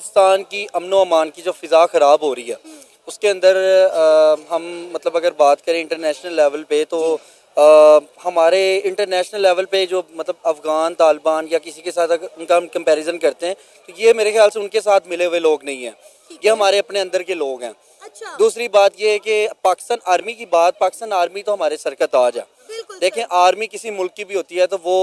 पाकिस्तान की अमनो अमान की जो फ़िज़ा ख़राब हो रही है उसके अंदर हम मतलब अगर बात करें इंटरनेशनल लेवल पे तो हमारे इंटरनेशनल लेवल पे जो मतलब अफ़गान तालिबान या किसी के साथ अगर उनका हम कंपैरिजन करते हैं तो ये मेरे ख्याल से उनके साथ मिले हुए लोग नहीं हैं, ये हमारे अपने अंदर के लोग हैं। अच्छा। दूसरी बात ये है कि पाकिस्तान आर्मी की बात, पाकिस्तान आर्मी तो हमारे सर का ताज है। देखें आर्मी किसी मुल्क की भी होती है तो वो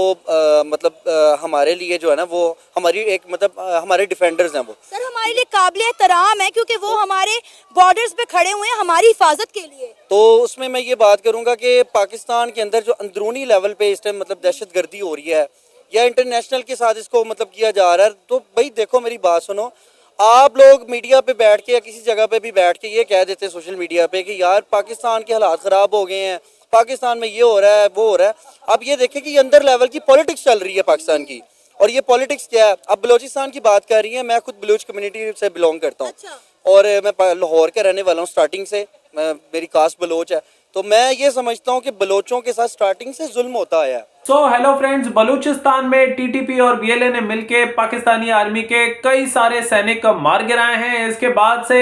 मतलब हमारे लिए जो है ना वो हमारी एक मतलब हमारे डिफेंडर्स हैं वो। सर हमारे लिए काबिल एहतराम है क्योंकि वो हमारे बॉर्डर्स पे खड़े हुए हैं हमारी हिफाजत के लिए। तो उसमें मैं ये बात करूंगा कि पाकिस्तान के अंदर जो अंदरूनी लेवल पे इस टाइम मतलब दहशतगर्दी हो रही है या इंटरनेशनल के साथ इसको मतलब किया जा रहा है, तो भाई देखो मेरी बात सुनो, आप लोग मीडिया पे बैठ के या किसी जगह पे भी बैठ के ये कह देते हैं सोशल मीडिया पे कि यार पाकिस्तान के हालात ख़राब हो गए हैं, पाकिस्तान में ये हो रहा है वो हो रहा है। अब ये देखें कि ये अंदर लेवल की पॉलिटिक्स चल रही है पाकिस्तान की, और ये पॉलिटिक्स क्या है। अब बलोचिस्तान की बात कर रही है, मैं खुद बलूच कम्युनिटी से बिलोंग करता हूँ। अच्छा। और मैं लाहौर का रहने वाला हूँ स्टार्टिंग से, मेरी कास्ट बलोच है, तो मैं ये समझता हूँ कि बलोचों के साथ स्टार्टिंग से जुल्म होता आया है। हेलो फ्रेंड्स, बलूचिस्तान में टीटीपी और बीएलए ने मिलकर पाकिस्तानी आर्मी के कई सारे सैनिक मार गिराए हैं। इसके बाद से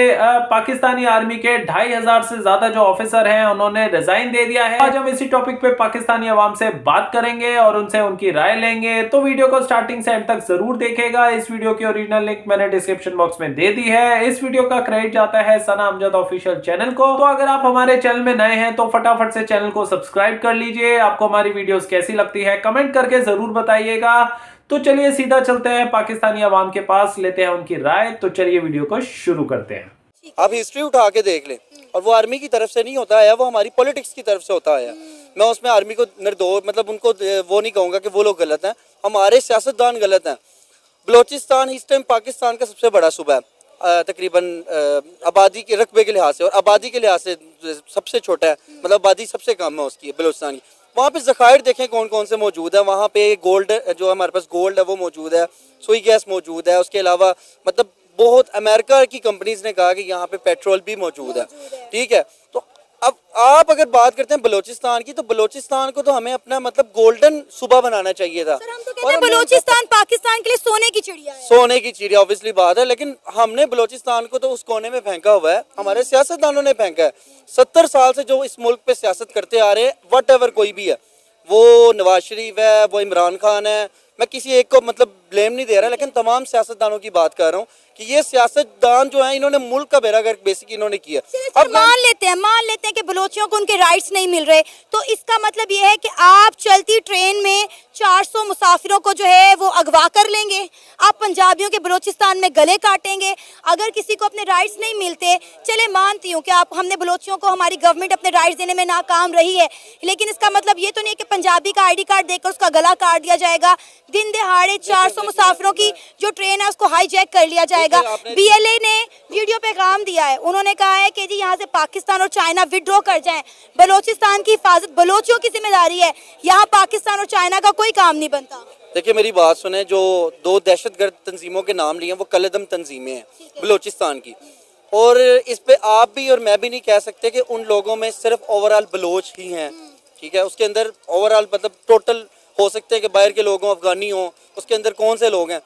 पाकिस्तानी आर्मी के 2500 से ज्यादा जो ऑफिसर हैं उन्होंने रिजाइन दे दिया है। आज हम इसी टॉपिक पे पाकिस्तानी अवाम से बात करेंगे और उनसे उनकी राय लेंगे, तो वीडियो को स्टार्टिंग से एंड तक जरूर देखेगा। इस वीडियो की ओरिजिनल लिंक मैंने डिस्क्रिप्शन बॉक्स में दे दी है। इस वीडियो का क्रेडिट जाता है सना अमजद ऑफिशियल चैनल को। तो अगर आप हमारे चैनल में नए हैं तो फटाफट से चैनल को सब्सक्राइब कर लीजिए। आपको हमारी वीडियोस कैसी लगती है कमेंट करके जरूर बताइएगा। तो चलिए सीधा चलते हैं पाकिस्तानी अवाम के पास, लेते हैं उनकी राय। तो चलिए वीडियो को शुरू करते हैं। आप हिस्ट्री उठा के देख लें, और वो आर्मी की तरफ से नहीं होता है, वो हमारी पॉलिटिक्स की तरफ से होता है। मैं उसमें आर्मी को निर्दोष मतलब उनको वो नहीं कहूँगा कि वो लोग गलत हैं, हमारे सियासतदान गलत हैं। बलोचिस्तान इस टाइम पाकिस्तान का सबसे बड़ा सूबा है, तकरीबन आबादी के रकबे के लिहाज से और आबादी के लिहाज से सबसे छोटा है, मतलब आबादी सबसे कम है उसकी बलोचिस्तान की। वहाँ पे ज़खायर देखें कौन कौन से मौजूद है। वहाँ पे गोल्ड जो हमारे पास गोल्ड है वो मौजूद है, सुई गैस मौजूद है, उसके अलावा मतलब बहुत अमेरिका की कंपनीज ने कहा कि यहाँ पे पेट्रोल भी मौजूद है, ठीक है। तो अब आप अगर बात करते हैं बलोचिस्तान की, तो बलोचिस्तान को तो हमें अपना मतलब गोल्डन सूबा बनाना चाहिए था। सर हम तो कहते हैं बलोचिस्तान पाकिस्तान के लिए सोने की चिड़िया है। सोने की चिड़िया ऑब्वियसली बात है, लेकिन हमने बलोचिस्तान को तो उस कोने में फेंका हुआ है, हमारे सियासतदानों ने फेंका है। 70 साल से जो इस मुल्क पे सियासत करते आ रहे हैं, वट एवर कोई भी है, वो नवाज शरीफ है, वो इमरान खान है, मैं किसी एक को मतलब ब्लेम नहीं दे रहा, लेकिन तमाम सियासतदानों की बात कर रहा हूँ कि ये सियासतदान जो है इन्होंने मुल्क का बेड़ागर्क बेसिक इन्होंने किया। अब मान लेते हैं कि बलोचियों को उनके राइट्स नहीं मिल रहे, तो इसका मतलब ये है कि आप चलती ट्रेन में 400 मुसाफिरों को जो है वो अगवा कर लेंगे, आप पंजाबियों के बलोचिस्तान में गले काटेंगे अगर किसी को अपने राइट्स नहीं मिलते। चले मानती हूँ कि हमने बलोचियों को हमारी गवर्नमेंट अपने राइट्स देने में नाकाम रही है, लेकिन इसका मतलब ये तो नहीं कि पंजाबी का ID कार्ड देकर उसका गला काट दिया जाएगा। दिन दहाड़े 400 मुसाफिरों की जो ट्रेन है उसको हाईजैक कर लिया जाएगा। BLA ने वीडियो पैगाम दिया है, उन्होंने कहा है कि जी यहाँ से पाकिस्तान और चाइना विड्रॉ कर जाएं, बलोचिस्तान की हिफाजत बलोचियों की जिम्मेदारी है, यहाँ पाकिस्तान और चाइना का कोई काम नहीं बनता। देखिए मेरी बात सुने, जो 2 दहशतगर्द तंजीमों के नाम लिए हैं वो कलदम तंजीमें हैं बलोचिस्तान की, और इस पे आप भी और मैं भी नहीं कह सकते कि उन लोगों में सिर्फ ओवरऑल बलोच ही हैं, ठीक है। उसके अंदर ओवरऑल मतलब टोटल हो सकते हैं कि बाहर के लोग हों, अफगानी हों, उसके अंदर कौन से लोग हैं,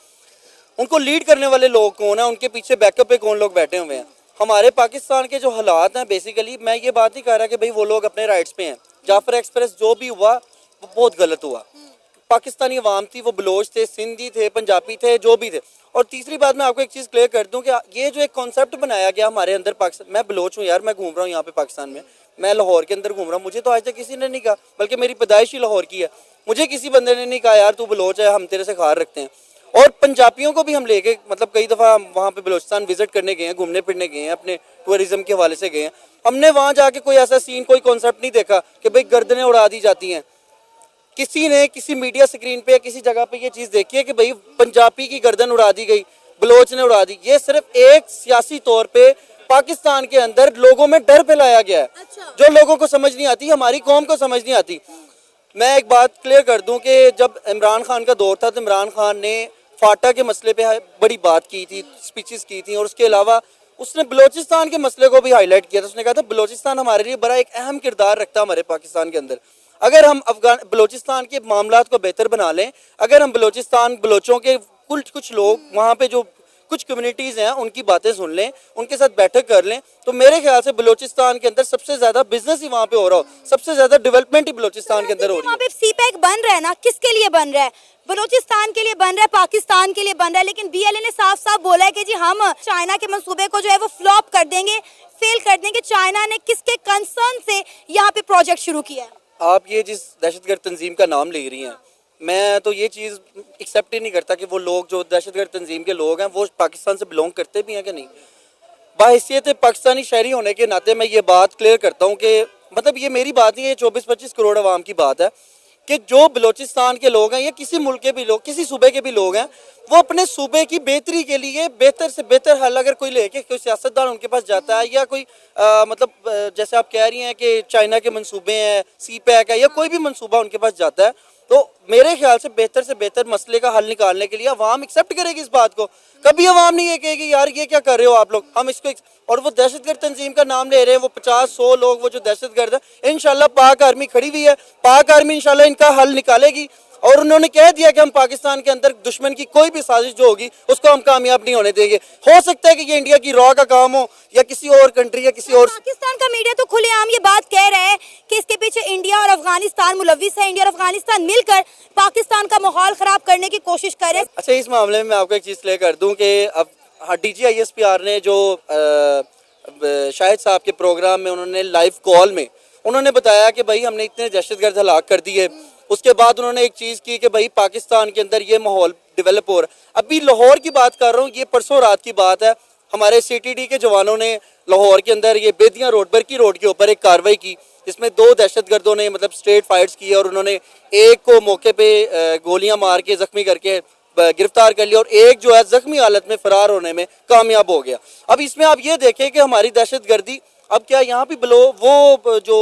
उनको लीड करने वाले लोग कौन हैं, उनके पीछे बैकअप पे कौन लोग बैठे हुए हैं। हमारे पाकिस्तान के जो हालात हैं बेसिकली, मैं ये बात नहीं कर रहा कि भाई वो लोग अपने राइट्स पे हैं। जाफर एक्सप्रेस जो भी हुआ वो बहुत गलत हुआ। पाकिस्तानी अवाम थी, वो बलोच थे, सिंधी थे, पंजाबी थे, जो भी थे। और तीसरी बात मैं आपको एक चीज़ क्लियर कर दूं कि ये जो एक कॉन्सेप्ट बनाया गया हमारे अंदर पाकिस्तान, मैं बलोच हूँ यार, मैं घूम रहा हूँ यहाँ पे पाकिस्तान में, मैं लाहौर के अंदर घूम रहा हूँ, मुझे तो आज तक किसी ने नहीं कहा, बल्कि मेरी पैदाइश ही लाहौर की है, मुझे किसी बंदे ने नहीं कहा यार तू बलोच है, हम तेरे से खार रखते हैं। और पंजाबियों को भी हम लेके मतलब कई दफ़ा वहाँ पे बलोचिस्तान विजिट करने गए हैं, घूमने फिरने गए हैं, अपने टूरिज्म के हवाले से गए हैं। हमने वहाँ जाके कोई ऐसा सीन, कोई कॉन्सेप्ट नहीं देखा कि भाई गर्दनें उड़ा दी जाती हैं। किसी ने किसी मीडिया स्क्रीन पे या किसी जगह पे ये चीज़ देखी है कि भाई पंजाबी की गर्दन उड़ा दी गई, बलोच ने उड़ा दी। ये सिर्फ एक सियासी तौर पे पाकिस्तान के अंदर लोगों में डर फैलाया गया है। अच्छा। जो लोगों को समझ नहीं आती, हमारी कौम को समझ नहीं आती। मैं एक बात क्लियर कर दूं कि जब इमरान खान का दौर था तो इमरान खान ने फाटा के मसले पे बड़ी बात की थी, स्पीचेस की थी, और उसके अलावा उसने बलोचिस्तान के मसले को भी हाईलाइट किया था। उसने कहा था बलोचिस्तान हमारे लिए बड़ा एक अहम किरदार रखता है हमारे पाकिस्तान के अंदर। अगर हम बलोचिस्तान के मामलात को बेहतर बना लें, अगर हम बलोचिस्तान बलोचों के कुछ लोग वहाँ पे जो कुछ कम्युनिटीज़ हैं उनकी बातें सुन लें, उनके साथ बैठक कर लें, तो मेरे ख्याल से बलूचिस्तान के अंदर सबसे ज़्यादा बिजनेस ही वहाँ पे हो रहा हो, सबसे ज़्यादा डेवलपमेंट ही बलूचिस्तान के अंदर हो रही वहाँ है। पे सीपैक बन रहा है ना, किसके लिए बन रहा है? बलूचिस्तान के लिए बन रहा है, पाकिस्तान के लिए बन रहा है, लेकिन बीएलए ने साफ साफ बोला है कि जी हम चाइना के मंसूबे को जो है वो फ्लॉप कर देंगे, फेल कर देंगे। चाइना ने किसके कंसर्न से यहाँ पे प्रोजेक्ट शुरू किया है? आप ये जिस दहशतगर्द तंजीम का नाम ले रही हैं, मैं तो ये चीज़ एक्सेप्ट ही नहीं करता कि वो लोग जो दहशतगर्द तंजीम के लोग हैं वो पाकिस्तान से बिलोंग करते भी हैं कि नहीं। बाहैसियत पाकिस्तानी शहरी होने के नाते मैं ये बात क्लियर करता हूँ कि मतलब ये मेरी बात नहीं है, 24-25 करोड़ आवाम की बात है कि जो बलूचिस्तान के लोग हैं या किसी मुल्क के भी लोग, किसी सूबे के भी लोग हैं, वो अपने सूबे की बेहतरी के लिए बेहतर से बेहतर हल अगर कोई लेके कोई सियासतदान उनके पास जाता है या कोई जैसे आप कह रही हैं कि चाइना के मंसूबे हैं, सीपैक है या कोई भी मंसूबा उनके पास जाता है, तो मेरे ख्याल से बेहतर मसले का हल निकालने के लिए अवाम एक्सेप्ट करेगी इस बात को। कभी अवाम नहीं ये कहेगी यार ये क्या कर रहे हो आप लोग, हम इसको और वो दहशतगर्द तंजीम का नाम ले रहे हैं, वो 50-100 लोग वो जो दहशतगर्द है, इंशाल्लाह पाक आर्मी खड़ी हुई है, पाक आर्मी इंशाल्लाह इनका हल निकालेगी। और उन्होंने कह दिया कि हम पाकिस्तान के अंदर दुश्मन की कोई भी साजिश जो होगी उसको हम कामयाब नहीं होने देंगे। हो सकता है कि ये इंडिया की रॉ का काम हो या किसी और कंट्री या किसी और। पाकिस्तान का मीडिया तो खुलेआम ये बात कह रहा है कि इसके पीछे इंडिया और अफगानिस्तान मुलविस है, इंडिया और अफगानिस्तान मिलकर पाकिस्तान का माहौल खराब करने की कोशिश कर रहे हैं। अच्छा, इस मामले में मैं आपको एक चीज़ क्लियर कर दूं कि अब DGISPR ने जो शाहिद साहब के प्रोग्राम में उन्होंने लाइव कॉल में उन्होंने बताया कि भाई हमने इतने दहशतगर्द हलाक कर दिए। उसके बाद उन्होंने एक चीज़ की कि भाई पाकिस्तान के अंदर ये माहौल डेवलप हो रहा है। अभी लाहौर की बात कर रहा हूँ, ये परसों रात की बात है, हमारे CTD के जवानों ने लाहौर के अंदर ये बेदियाँ रोड बरकी रोड के ऊपर एक कार्रवाई की जिसमें 2 दहशतगर्दों ने मतलब स्ट्रेट फाइट्स किए और उन्होंने एक को मौके पे गोलियां मार के जख्मी करके गिरफ्तार कर लिया और एक जो है जख्मी हालत में फरार होने में कामयाब हो गया। अब इसमें आप ये देखें कि हमारी दहशतगर्दी अब क्या यहाँ भी वो जो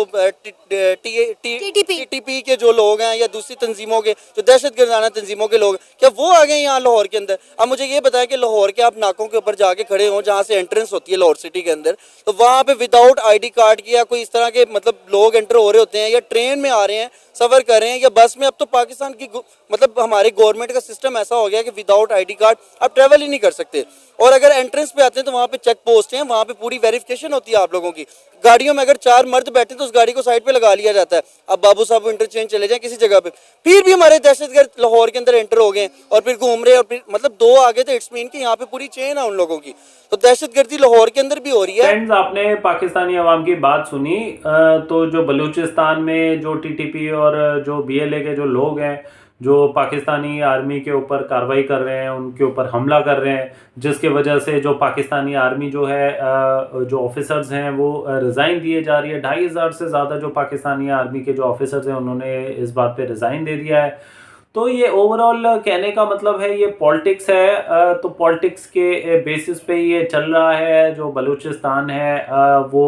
TTP के जो लोग हैं या दूसरी तंजीमों के जो दहशतगर्दाना तंजीमों के लोग, क्या वो आ गए यहाँ लाहौर के अंदर? अब मुझे ये बताया कि लाहौर के आप नाकों के ऊपर जाके खड़े हों जहाँ से एंट्रेंस होती है लाहौर सिटी के अंदर, तो वहाँ पे विदाउट ID कार्ड की या कोई इस तरह के मतलब लोग एंटर हो रहे होते हैं या ट्रेन में आ रहे हैं, सफ़र कर रहे हैं या बस में। अब तो पाकिस्तान की मतलब हमारे गवर्नमेंट का सिस्टम ऐसा हो गया कि विदाउट ID कार्ड आप ट्रैवल ही नहीं कर सकते। और अगर एंट्रेंस पे आते हैं तो वहाँ पे चेक पोस्ट हैं, वहाँ पे पूरी वेरिफिकेशन होती है आप लोगों की। गाड़ियों में अगर 4 मर्द बैठे तो उस गाड़ी को साइड पे लगा लिया जाता है। अब बाबू साहब इंटरचेंज चले जाएं किसी जगह पे, फिर भी हमारे दहशतगर्द लाहौर के अंदर एंटर हो गए और फिर घूम रहे और फिर मतलब 2 आगे तो इट्स मीन कि यहाँ पे पूरी चेन है उन लोगों की। तो दहशतगर्दी लाहौर के अंदर भी हो रही है। फ्रेंड्स, आपने पाकिस्तानी अवाम की बात सुनी, तो जो बलूचिस्तान में जो TTP और जो BLA के जो लोग हैं जो पाकिस्तानी आर्मी के ऊपर कार्रवाई कर रहे हैं, उनके ऊपर हमला कर रहे हैं, जिसके वजह से जो पाकिस्तानी आर्मी जो है जो ऑफिसर्स हैं वो रिज़ाइन दिए जा रही है। 2500 से ज़्यादा जो पाकिस्तानी आर्मी के जो ऑफिसर्स हैं उन्होंने इस बात पे रिज़ाइन दे दिया है। तो ये ओवरऑल कहने का मतलब है ये पॉलिटिक्स है, तो पॉलिटिक्स के बेसिस पे ये चल रहा है। जो बलूचिस्तान है वो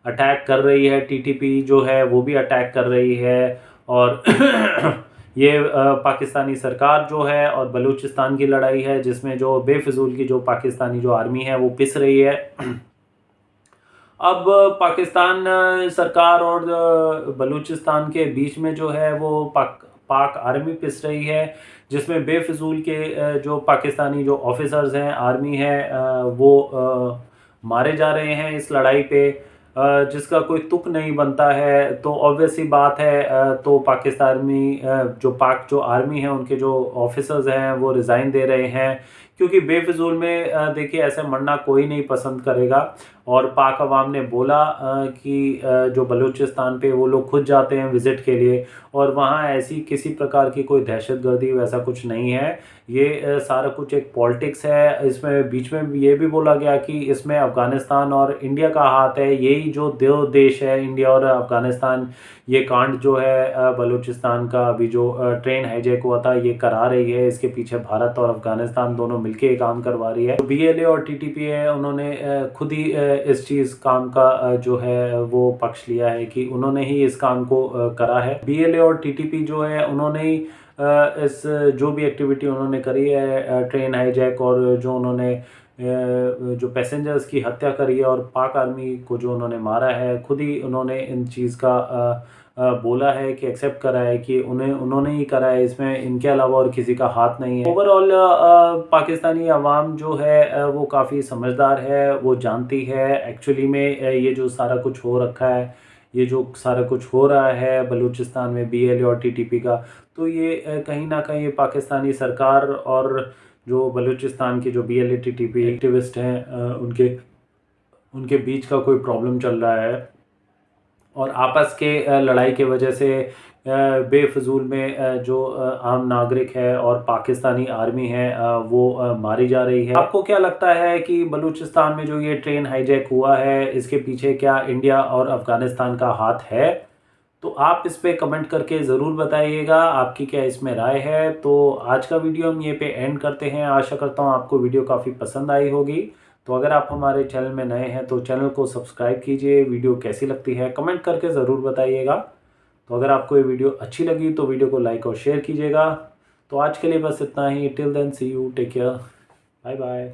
अटैक कर रही है, TTP जो है वो भी अटैक कर रही है और ये पाकिस्तानी सरकार जो है और बलूचिस्तान की लड़ाई है जिसमें जो बेफिजूल की जो पाकिस्तानी जो आर्मी है वो पिस रही है। अब पाकिस्तान सरकार और बलूचिस्तान के बीच में जो है वो पाक आर्मी पिस रही है, जिसमें बेफिजूल के जो पाकिस्तानी जो ऑफिसर्स हैं, आर्मी है, वो मारे जा रहे हैं इस लड़ाई पे, जिसका कोई तुक नहीं बनता है। तो ऑब्वियस सी बात है, तो पाकिस्तानी जो आर्मी है उनके जो ऑफिसर्स हैं वो रिज़ाइन दे रहे हैं, क्योंकि बेफिजूल में देखिए ऐसे मरना कोई नहीं पसंद करेगा। और पाक अवाम ने बोला कि जो बलूचिस्तान पे वो लोग खुद जाते हैं विज़िट के लिए और वहाँ ऐसी किसी प्रकार की कोई दहशतगर्दी वैसा कुछ नहीं है। ये सारा कुछ एक पॉलिटिक्स है। इसमें बीच में ये भी बोला गया कि इसमें अफ़गानिस्तान और इंडिया का हाथ है। यही जो 2 देश है, इंडिया और अफ़गानिस्तान, ये कांड जो है बलूचिस्तान का अभी जो ट्रेन हाईजैक हुआ था ये करा रही है। इसके पीछे भारत और अफ़गानिस्तान दोनों मिलके ये काम करवा रही है। BLA और TTP है, उन्होंने खुद ही इस चीज़ काम का जो है वो पक्ष लिया है कि उन्होंने ही इस काम को करा है। BLA और TTP जो है उन्होंने ही इस जो भी एक्टिविटी उन्होंने करी है, ट्रेन हाईजैक और जो उन्होंने जो पैसेंजर्स की हत्या करी है और पाक आर्मी को जो उन्होंने मारा है, खुद ही उन्होंने इन चीज़ का बोला है कि एक्सेप्ट करा है कि उन्होंने ही करा है, इसमें इनके अलावा और किसी का हाथ नहीं है। ओवरऑल पाकिस्तानी अवाम जो है वो काफ़ी समझदार है, वो जानती है एक्चुअली में ये जो सारा कुछ हो रखा है, ये जो सारा कुछ हो रहा है बलूचिस्तान में BLA और TTP का, तो ये कहीं ना कहीं पाकिस्तानी सरकार और जो बलूचिस्तान के जो BLA TTP एक्टिविस्ट हैं उनके बीच का कोई प्रॉब्लम चल रहा है और आपस के लड़ाई के वजह से बेफजूल में जो आम नागरिक है और पाकिस्तानी आर्मी है वो मारी जा रही है। आपको क्या लगता है कि बलूचिस्तान में जो ये ट्रेन हाईजैक हुआ है इसके पीछे क्या इंडिया और अफ़गानिस्तान का हाथ है? तो आप इस पे कमेंट करके ज़रूर बताइएगा आपकी क्या इसमें राय है। तो आज का वीडियो हम ये पे एंड करते हैं। आशा करता हूँ आपको वीडियो काफ़ी पसंद आई होगी। तो अगर आप हमारे चैनल में नए हैं तो चैनल को सब्सक्राइब कीजिए। वीडियो कैसी लगती है कमेंट करके ज़रूर बताइएगा। तो अगर आपको ये वीडियो अच्छी लगी तो वीडियो को लाइक और शेयर कीजिएगा। तो आज के लिए बस इतना ही। Till then see you, take care, bye bye.